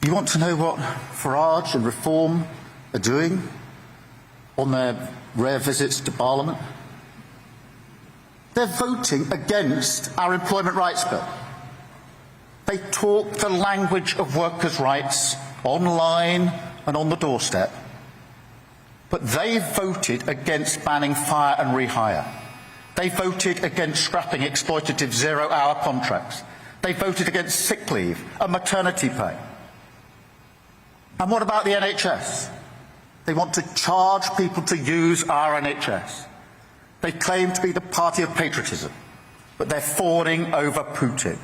You want to know what Farage and Reform are doing on their rare visits to Parliament? They're voting against our employment rights bill. They talk the language of workers' rights online and on the doorstep. But they voted against banning fire and rehire. They voted against scrapping exploitative zero-hour contracts. They voted against sick leave and maternity pay. And what about the NHS? They want to charge people to use our NHS. They claim to be the party of patriotism, but they're fawning over Putin.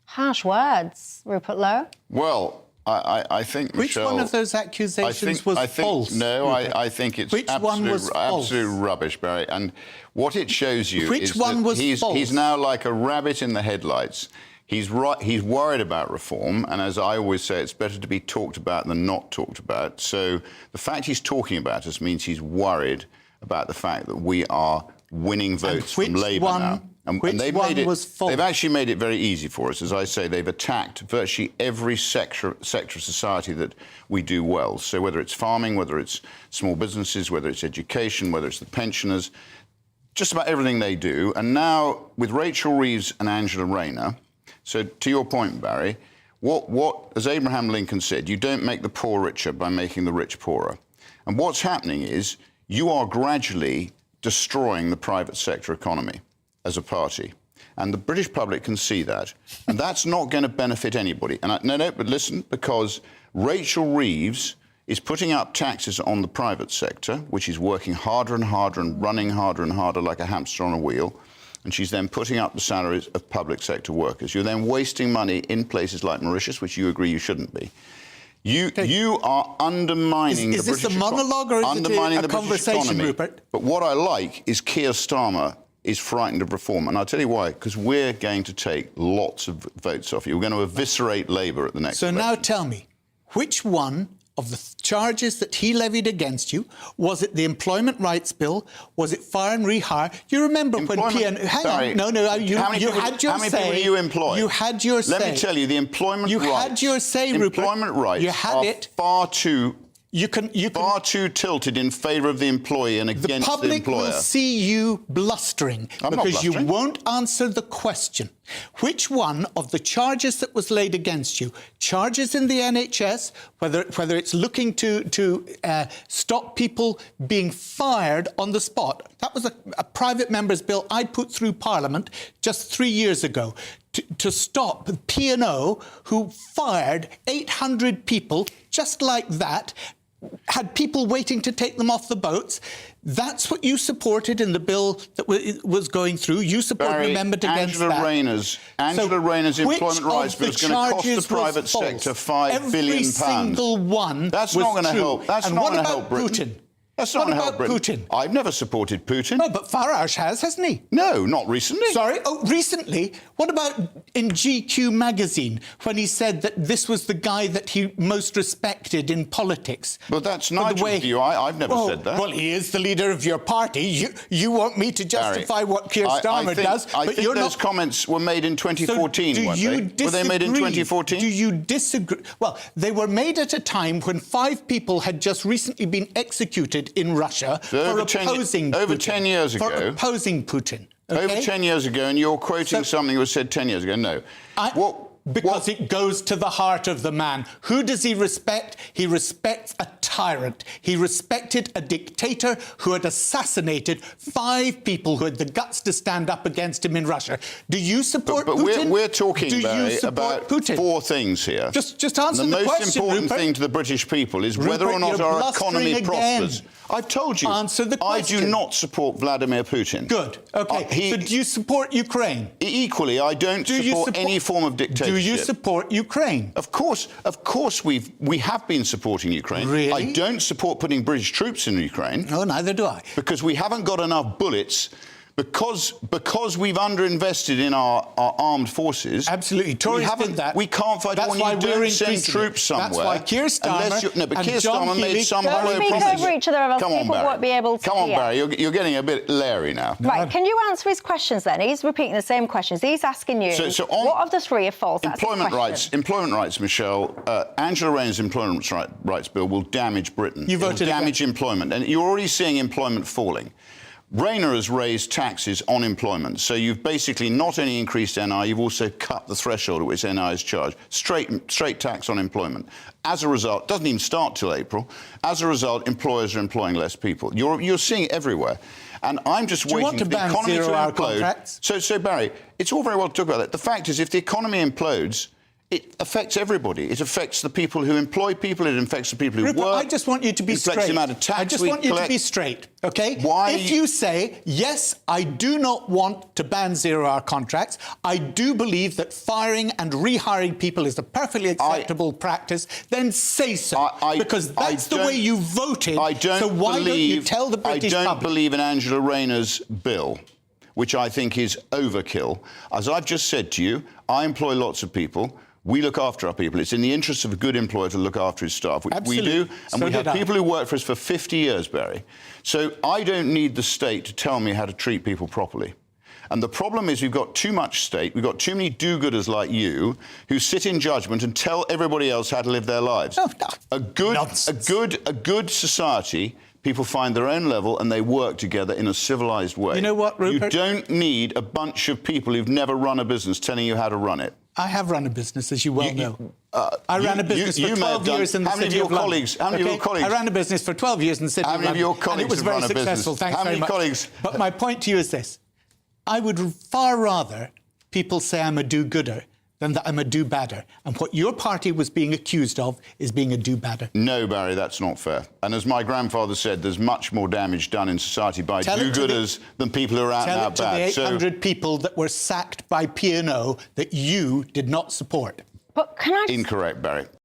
Harsh words, Rupert Lowe. Well, I think, Which Michelle, one of those accusations was false? No, I think it's absolute rubbish, Barry. And what it shows you is that he's now like a rabbit in the headlights. He's worried about reform, and as I always say, it's better to be talked about than not talked about. So the fact he's talking about us means he's worried about the fact that we are winning votes from Labour now. And they've actually made it very easy for us. As I say, they've attacked virtually every sector of society that we do well. So whether it's farming, whether it's small businesses, whether it's education, whether it's the pensioners, just about everything they do. And now with Rachel Reeves and Angela Rayner, so to your point, Barry, as Abraham Lincoln said, you don't make the poor richer by making the rich poorer. And what's happening is you are gradually destroying the private sector economy as a party. And the British public can see that. And that's not going to benefit anybody. And but listen, because Rachel Reeves is putting up taxes on the private sector, which is working harder and harder and running harder and harder like a hamster on a wheel. And she's then putting up the salaries of public sector workers. You're then wasting money in places like Mauritius, which you agree you shouldn't be. You are undermining the British economy. Is this a monologue or is it a conversation, Rupert? But what I like is Keir Starmer is frightened of reform. And I'll tell you why. Because we're going to take lots of votes off you. We're going to eviscerate Labour at the next election. So now tell me, which one of the charges that he levied against you, was it the Employment Rights Bill? Was it fire and rehire? You remember when PN... Hang on, you had your say. How many people do you employ? You had your say. Let me tell you, the employment rights... You had your say, Rupert. Employment rights are far too... far too tilted in favour of the employee and against the employer. The public will see you blustering because you won't answer the question. Which one of the charges that was laid against you, charges in the NHS, whether it's looking to stop people being fired on the spot, that was a private member's bill I put through Parliament just 3 years ago, to stop P&O, who fired 800 people just like that, had people waiting to take them off the boats. That's what you supported in the bill that was going through. You supported amendment against that. Angela Rayner's employment rights bill is going to cost the private sector £5 billion. Every single one. That's not going to help. That's not going to help Britain. Putin? That's not going to help Britain. Putin? I've never supported Putin. No, but Farage has, hasn't he? No, not recently. Sorry? Oh, recently? What about in GQ magazine when he said that this was the guy that he most respected in politics? But that's Nigel's view. I've never said that. Well, he is the leader of your party. You want me to justify what Keir Starmer does, I think those comments were made in 2014, weren't they? Were they made in 2014? Do you disagree? Well, they were made at a time when 5 people had just recently been executed in Russia for opposing Putin. Over 10 years ago. For opposing Putin. Okay? Over 10 years ago, and you're quoting something that was said 10 years ago. No. Because it goes to the heart of the man. Who does he respect? He respects a tyrant. He respected a dictator who had assassinated 5 people who had the guts to stand up against him in Russia. Do you support Putin? But we're talking, Barry, about Putin? 4 things here. Just answer the question, The most important thing to the British people is whether or not our economy prospers. I've told you. Answer the question. I do not support Vladimir Putin. Good. OK. So do you support Ukraine? Equally, I don't support any form of dictatorship. Do you support Ukraine? Of course we have been supporting Ukraine. Really? I don't support putting British troops in Ukraine. No, neither do I. Because we haven't got enough bullets because we've underinvested in our armed forces. Absolutely, Tories did that. We can't fight That's when why you don't send troops somewhere. That's why Keir Starmer but Keir John Starmer made some Don't hollow speak promises. over each other, or else Come on, people Barry. won't be able to Come on, hear. Barry. You're getting a bit leery now. Right, can you answer his questions then? He's repeating the same questions. He's asking you, what of the three are false? Employment rights, Michelle. Angela Rayner's employment rights bill will damage Britain. You voted damage employment. And you're already seeing employment falling. Rayner has raised taxes on employment. So you've basically not only increased NI, you've also cut the threshold at which NI is charged. Straight tax on employment. As a result, it doesn't even start till April. As a result, employers are employing less people. You're seeing it everywhere. And I'm just waiting for the economy to implode. So, Barry, it's all very well to talk about that. The fact is, if the economy implodes, it affects everybody. It affects the people who employ people. It affects the people who Rupert, work. I just want you to be straight. The amount of tax I just want you to be straight, OK? Why? If you say, yes, I do not want to ban zero-hour contracts, I do believe that firing and rehiring people is a perfectly acceptable practice, then say so. Because that's the way you voted. So why don't you tell the British public? I don't believe in Angela Rayner's bill, which I think is overkill. As I've just said to you, I employ lots of people. We look after our people. It's in the interest of a good employer to look after his staff. We do, and we have people who work for us for 50 years, Barry. So I don't need the state to tell me how to treat people properly. And the problem is we've got too much state. We've got too many do-gooders like you who sit in judgment and tell everybody else how to live their lives. No, a good society. People find their own level and they work together in a civilised way. You know what, Rupert? You don't need a bunch of people who've never run a business telling you how to run it. I have run a business, as you well know. I ran a business for 12 years in the City of London. How many of your colleagues? I ran a business for 12 years in the City of London. How many of your colleagues and it was very successful. Thanks very much. Colleagues? But my point to you is this. I would far rather people say I'm a do-gooder than that I'm a do-badder. And what your party was being accused of is being a do-badder. No, Barry, that's not fair. And as my grandfather said, there's much more damage done in society by do-gooders than people who are out and out bad. Tell it to the 800 people that were sacked by P&O that you did not support. But can I... Incorrect, Barry.